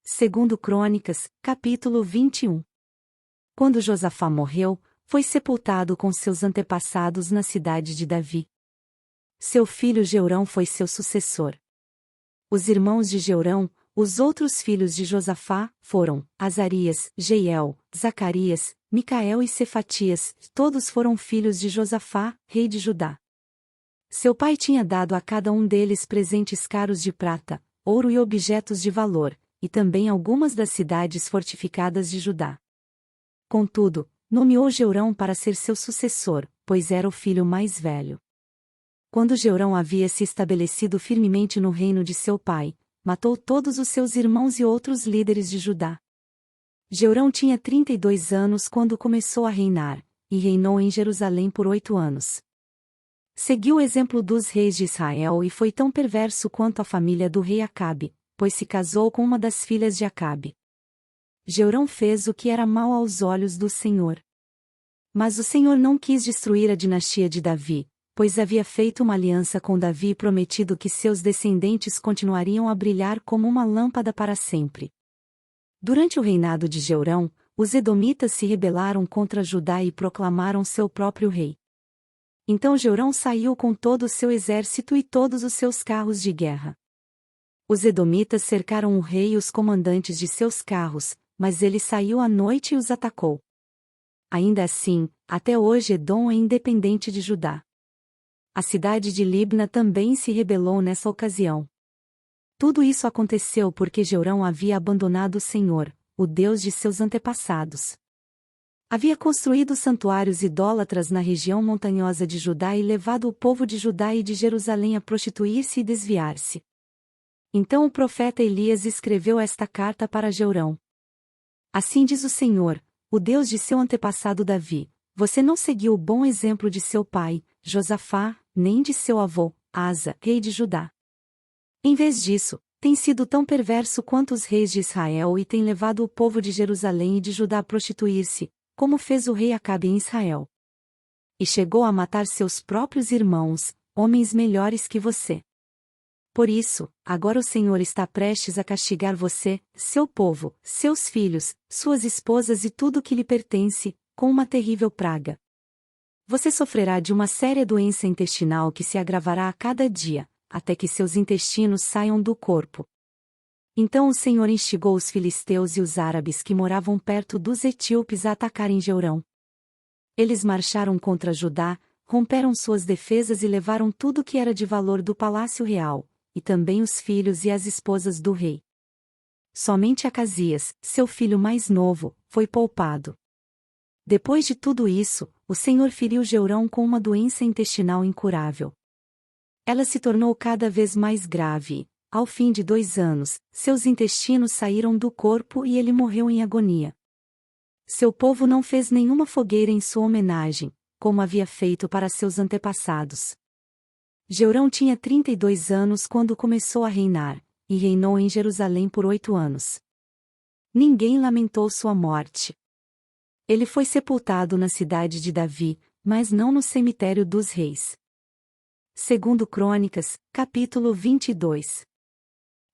Segundo Crônicas, capítulo 21. Quando Josafá morreu, foi sepultado com seus antepassados na cidade de Davi. Seu filho Jeorão foi seu sucessor. Os irmãos de Jeorão, os outros filhos de Josafá, foram Azarias, Jeiel, Zacarias, Micael e Cefatias, todos foram filhos de Josafá, rei de Judá. Seu pai tinha dado a cada um deles presentes caros de prata, ouro e objetos de valor, e também algumas das cidades fortificadas de Judá. Contudo, nomeou Jeorão para ser seu sucessor, pois era o filho mais velho. Quando Jeorão havia se estabelecido firmemente no reino de seu pai, matou todos os seus irmãos e outros líderes de Judá. Jeorão tinha 32 anos quando começou a reinar, e reinou em Jerusalém por 8 anos. Seguiu o exemplo dos reis de Israel e foi tão perverso quanto a família do rei Acabe, pois se casou com uma das filhas de Acabe. Jeorão fez o que era mau aos olhos do Senhor. Mas o Senhor não quis destruir a dinastia de Davi, pois havia feito uma aliança com Davi e prometido que seus descendentes continuariam a brilhar como uma lâmpada para sempre. Durante o reinado de Jeorão, os edomitas se rebelaram contra Judá e proclamaram seu próprio rei. Então Jeorão saiu com todo o seu exército e todos os seus carros de guerra. Os edomitas cercaram o rei e os comandantes de seus carros, mas ele saiu à noite e os atacou. Ainda assim, até hoje Edom é independente de Judá. A cidade de Libna também se rebelou nessa ocasião. Tudo isso aconteceu porque Jeorão havia abandonado o Senhor, o Deus de seus antepassados. Havia construído santuários idólatras na região montanhosa de Judá e levado o povo de Judá e de Jerusalém a prostituir-se e desviar-se. Então o profeta Elias escreveu esta carta para Jeorão. Assim diz o Senhor, o Deus de seu antepassado Davi: você não seguiu o bom exemplo de seu pai, Josafá, nem de seu avô, Asa, rei de Judá. Em vez disso, tem sido tão perverso quanto os reis de Israel e tem levado o povo de Jerusalém e de Judá a prostituir-se, como fez o rei Acabe em Israel. E chegou a matar seus próprios irmãos, homens melhores que você. Por isso, agora o Senhor está prestes a castigar você, seu povo, seus filhos, suas esposas e tudo o que lhe pertence, com uma terrível praga. Você sofrerá de uma séria doença intestinal que se agravará a cada dia, até que seus intestinos saiam do corpo. Então o Senhor instigou os filisteus e os árabes que moravam perto dos etíopes a atacarem Jeorão. Eles marcharam contra Judá, romperam suas defesas e levaram tudo que era de valor do palácio real, e também os filhos e as esposas do rei. Somente Acasias, seu filho mais novo, foi poupado. Depois de tudo isso, o Senhor feriu Jeorão com uma doença intestinal incurável. Ela se tornou cada vez mais grave e, ao fim de 2 anos, seus intestinos saíram do corpo e ele morreu em agonia. Seu povo não fez nenhuma fogueira em sua homenagem, como havia feito para seus antepassados. Jeorão tinha 32 anos quando começou a reinar, e reinou em Jerusalém por 8 anos. Ninguém lamentou sua morte. Ele foi sepultado na cidade de Davi, mas não no cemitério dos reis. Segundo Crônicas, capítulo 22.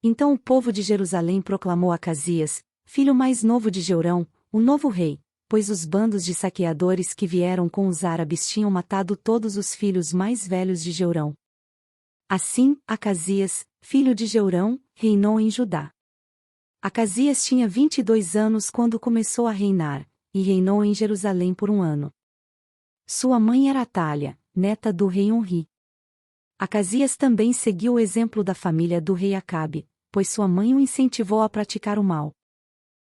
Então o povo de Jerusalém proclamou Acasias, filho mais novo de Jeorão, o novo rei, pois os bandos de saqueadores que vieram com os árabes tinham matado todos os filhos mais velhos de Jeorão. Assim, Acasias, filho de Jeorão, reinou em Judá. Acasias tinha 22 anos quando começou a reinar, e reinou em Jerusalém por 1 ano. Sua mãe era Atália, neta do rei Onri. Acasias também seguiu o exemplo da família do rei Acabe, pois sua mãe o incentivou a praticar o mal.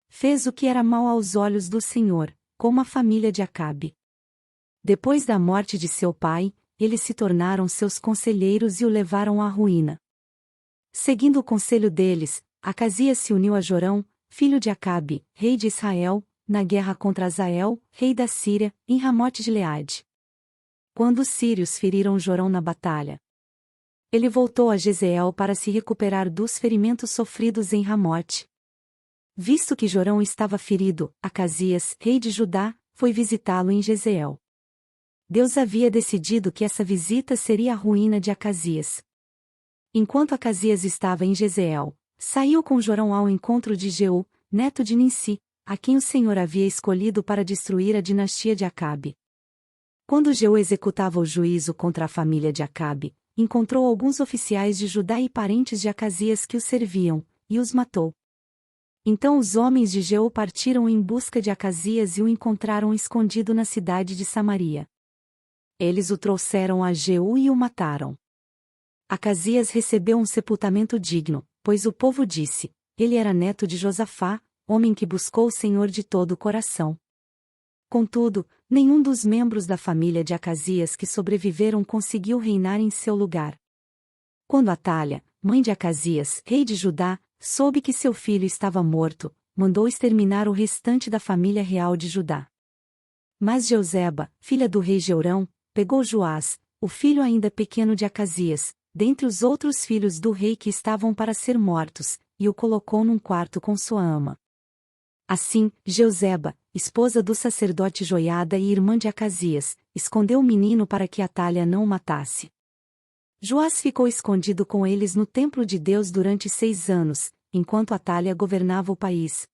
Fez o que era mau aos olhos do Senhor, como a família de Acabe. Depois da morte de seu pai, eles se tornaram seus conselheiros e o levaram à ruína. Seguindo o conselho deles, Acasias se uniu a Jorão, filho de Acabe, rei de Israel, na guerra contra Azael, rei da Síria, em Ramote-Gileade. Quando os sírios feriram Jorão na batalha, ele voltou a Jezreel para se recuperar dos ferimentos sofridos em Ramote. Visto que Jorão estava ferido, Acasias, rei de Judá, foi visitá-lo em Jezreel. Deus havia decidido que essa visita seria a ruína de Acasias. Enquanto Acasias estava em Jezreel, saiu com Jorão ao encontro de Jeú, neto de Ninsi, a quem o Senhor havia escolhido para destruir a dinastia de Acabe. Quando Jeú executava o juízo contra a família de Acabe, encontrou alguns oficiais de Judá e parentes de Acasias que o serviam, e os matou. Então os homens de Jeú partiram em busca de Acasias e o encontraram escondido na cidade de Samaria. Eles o trouxeram a Jeú e o mataram. Acasias recebeu um sepultamento digno, pois o povo disse: ele era neto de Josafá, homem que buscou o Senhor de todo o coração. Contudo, nenhum dos membros da família de Acasias que sobreviveram conseguiu reinar em seu lugar. Quando Atália, mãe de Acasias, rei de Judá, soube que seu filho estava morto, mandou exterminar o restante da família real de Judá. Mas Jeuzeba, filha do rei Jeorão, pegou Joás, o filho ainda pequeno de Acasias, dentre os outros filhos do rei que estavam para ser mortos, e o colocou num quarto com sua ama. Assim, Jeuzeba, esposa do sacerdote Joiada e irmã de Acasias, escondeu o menino para que Atália não o matasse. Joás ficou escondido com eles no templo de Deus durante 6 anos, enquanto Atália governava o país.